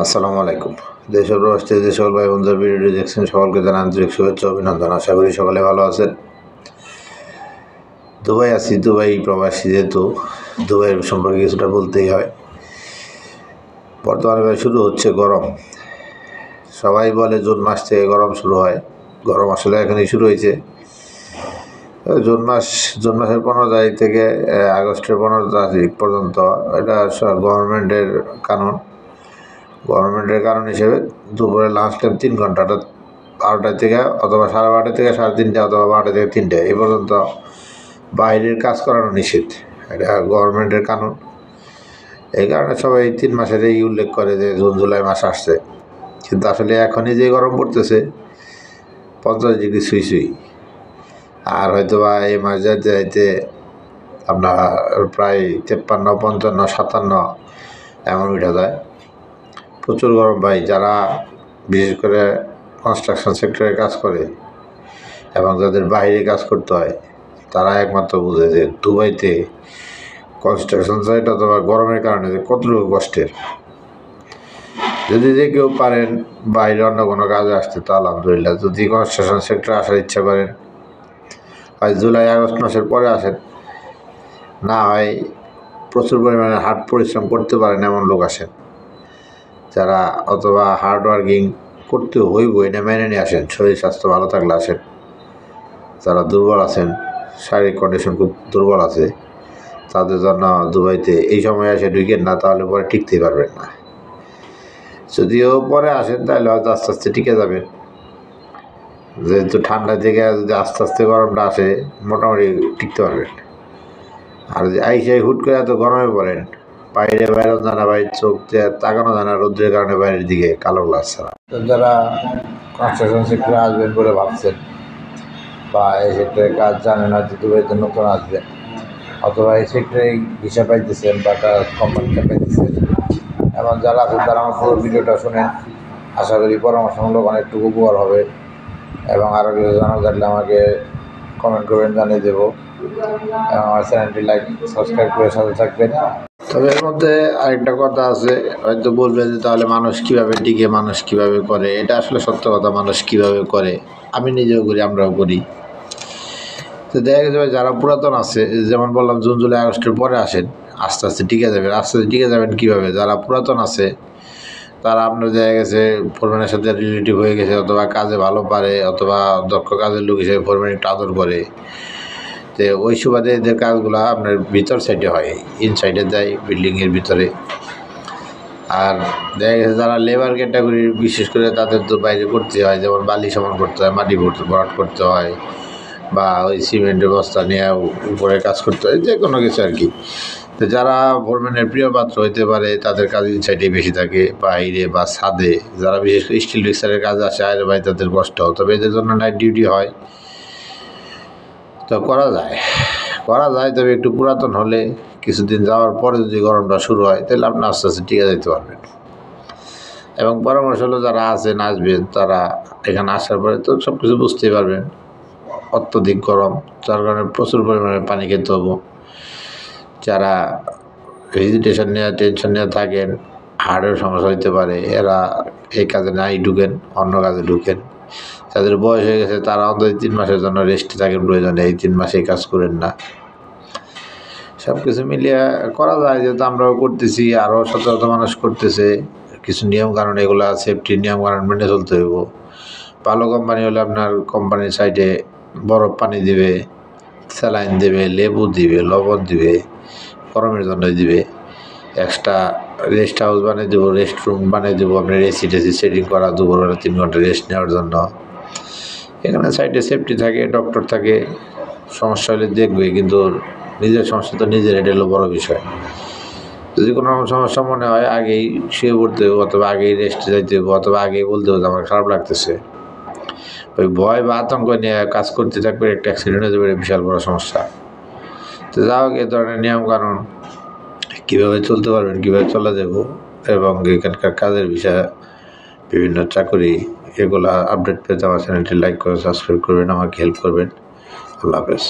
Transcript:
আসসালামু আলাইকুম। দেশ ও প্রবাস থেকে যে সকল ভাই বন্ধুরা ভিডিওটি দেখছেন সকলকে জানাই আন্তরিক শুভেচ্ছা অভিনন্দন। আশা করি সকলে ভালো আছেন। দুবাই আছি, দুবাই প্রবাসী যেহেতু দুবাইয়ের সম্পর্কে কিছুটা বলতেই হয়। বর্তমানে শুরু হচ্ছে গরম। সবাই বলে জুন মাস থেকে গরম শুরু হয়, গরম আসলে এখনই শুরু হয়েছে। জুন মাসের 15 তারিখ থেকে আগস্টের 15 তারিখ পর্যন্ত এটা গভর্নমেন্টের কানুন। গভর্নমেন্টের কারণ হিসেবে দুপুরে লাঞ্চ টাইম 3 ঘন্টা, অর্থাৎ 12টা থেকে অথবা 12:30 থেকে 3:30 অথবা 12টা থেকে 3টে এই পর্যন্ত বাইরের কাজ করানো নিষেধ। এটা গভর্নমেন্টের কানুন। এই কারণে সবাই 3 মাসের এই উল্লেখ করে যে জুন জুলাই মাস আসছে, কিন্তু আসলে এখনই যে গরম পড়তেছে 50 ডিগ্রি ছুঁই, আর হয়তো বা এই মাস যাইতে যাইতে আপনার প্রায় 53, 55, 57 এমন উঠে যায়। প্রচুর গরম ভাই। যারা বিশেষ করে কনস্ট্রাকশন সেক্টরে কাজ করে এবং যাদের বাইরে কাজ করতে হয় তারা একমাত্র বুঝে যে দুবাইতে কনস্ট্রাকশন সাইট অথবা গরমের কারণে যে কতটুকু কষ্টের। যদি যে কেউ পারেন বাইরে অন্য কোনো কাজে আসতে তো আলহামদুলিল্লাহ। যদি কনস্ট্রাকশন সেক্টরে আসার ইচ্ছা করেন হয় জুলাই আগস্ট মাসের পরে আসেন, না হয় প্রচুর পরিমাণে হার্ড পরিশ্রম করতে পারেন এমন লোক আসেন, যারা অথবা হার্ড ওয়ার্কিং করতে হইব এটা মেনে নিয়ে আসেন। শরীর স্বাস্থ্য ভালো থাকলে আসেন। যারা দুর্বল আছেন, শারীরিক কন্ডিশন খুব দুর্বল আছে, তাদের জন্য দুবাইতে এই সময় এসে ঢুকেন না, তাহলে পরে টিকতেই পারবেন না। যদিও পরে আসেন তাহলে হয়তো আস্তে আস্তে টিকে যাবেন, যেহেতু ঠান্ডা থেকে যদি আস্তে আস্তে গরমটা আসে মোটামুটি টিকতে পারবেন। আর যদি আইসাই হুট করে এত গরমে পড়েন, বাইরে বেরোনো জানা, বাইরের চোখ তাকানো জানা, রোদ্রের কারণে বাইরের দিকে কালো গ্লাস ছাড়া। যারা কনস্ট্রাকশন সেক্টরে আসবেন বলে ভাবছেন বা এই সেক্টরে কাজ জানেন, হয়তো দুবাইতে নতুন আসবেন অথবা এই সেক্টরে ভিসা পাইতেছেন বা কোম্পানিটা পাইতেছেন, এবং যারা আছেন তারা আমার পুরো ভিডিওটা শুনেন। আশা করি পরামর্শমূলক অনেকটুকু উপকার হবে, এবং আরও কিছু জানার থাকলে আমাকে কমেন্ট করবেন, জানিয়ে দেবো। এবং আমার চ্যানেলটি লাইক সাবস্ক্রাইব করে সাথে থাকবেন। তবে এর মধ্যে আরেকটা কথা আছে, হয়তো বলবেন যে তাহলে মানুষ কীভাবে টিকে, মানুষ কীভাবে করে। এটা আসলে সত্য কথা, মানুষ কীভাবে করে আমি নিজেও করি, আমরাও করি। তো দেখা গেছে যারা পুরাতন আছে, যেমন বললাম জুন জুলাই আগস্টের পরে আসেন, আস্তে আস্তে টিকে যাবেন। আস্তে আস্তে টিকে যাবেন কীভাবে? যারা পুরাতন আছে তারা আপনার দেখা গেছে ফোরম্যানের সাথে রিলেটিভ হয়ে গেছে, অথবা কাজে ভালো পারে, অথবা দক্ষ কাজের লোক হিসেবে ফোরম্যান একটু আদর করে। তো ওই সুবাদে এদের কাজগুলো আপনার ভিতর সাইডে হয়, ইনসাইডে যায় বিল্ডিংয়ের ভিতরে। আর দেখা গেছে যারা লেবার ক্যাটাগরি, বিশেষ করে তাদের তো বাইরে করতে হয়, যেমন বালি সমান করতে হয়, মাটি ভরাট করতে হয়, বা ওই সিমেন্টের বস্তা নিয়ে উপরে কাজ করতে হয়, যে কোনো কিছু আর কি। তো যারা ফোরম্যানের প্রিয় পাত্র হইতে পারে তাদের কাজ ইনসাইডে বেশি থাকে, বাইরে বা ছাদে। যারা বিশেষ করে স্টিল ফিক্সারের কাজ আসে আরে ভাই, তাদের কষ্ট, তবে এদের জন্য নাইট ডিউটি হয়। তো করা যায়, তবে একটু পুরাতন হলে কিছুদিন যাওয়ার পরে যদি গরমটা শুরু হয় তাহলে আপনি আস্তে আস্তে টিকে যেতে পারবেন। এবং পরামর্শ হলো যারা আসবেন তারা এখানে আসার পরে তো সব কিছু বুঝতেই পারবেন। অত্যধিক গরম, যার কারণে প্রচুর পরিমাণে পানি খেতে হবো। যারা হেজিটেশন নিয়ে টেনশন নিয়ে থাকেন, হার্টের সমস্যা হইতে পারে, এরা এই কাজে নাই ঢুকেন, অন্য কাজে ঢুকেন। যাদের বয়স হয়ে গেছে তারা অন্তত 3 মাসের জন্য রেস্টে থাকেন প্রয়োজনে, এই 3 মাসে কাজ করেন না। সব কিছু মিলিয়ে করা যায়, যেহেতু আমরাও করতেছি, আরও শত শত মানুষ করতেছে। কিছু নিয়মকানুন, এগুলো সেফটি নিয়মকানুন মেনে চলতে হইব। ভালো কোম্পানি হলে আপনার কোম্পানির সাইডে বরফ পানি দিবে, স্যালাইন দেবে, লেবু দিবে, লবণ দিবে, গরমের জন্য দিবে। এক্সট্রা রেস্ট হাউস বানিয়ে দেবো, রেস্ট রুম বানিয়ে দেবো, আপনার এসি টেসি সেটিং করা, দুপুরবেলা 3 ঘন্টা রেস্ট নেওয়ার জন্য। এখানে সাইডে সেফটি থাকে, ডক্টর থাকে, সমস্যা হলে দেখবে, কিন্তু নিজের সমস্যা তো নিজের, এটা হলো বড় বিষয়। যদি কোনো সমস্যা মনে হয় আগেই শুয়ে পড়তে হবে, অথবা আগেই রেস্টে যাইতে হবে, অথবা আগেই বলতে হবে আমার খারাপ লাগতেছে। ওই ভয় বা আতঙ্ক নিয়ে কাজ করতে থাকবে, একটা অ্যাক্সিডেন্ট হতে পারে, বিশাল বড় সমস্যা। তো যাও, এ ধরনের নিয়মকানুন কীভাবে চলতে পারবেন, কীভাবে চলা যাব, এবং এখানকার কাজের বিষয়ে বিভিন্ন চাকরি, এগুলা আপডেট পেতে আমার চ্যানেলটি লাইক করে সাবস্ক্রাইব করবেন, আমাকে হেল্প করবেন। আল্লাহ হাফেজ।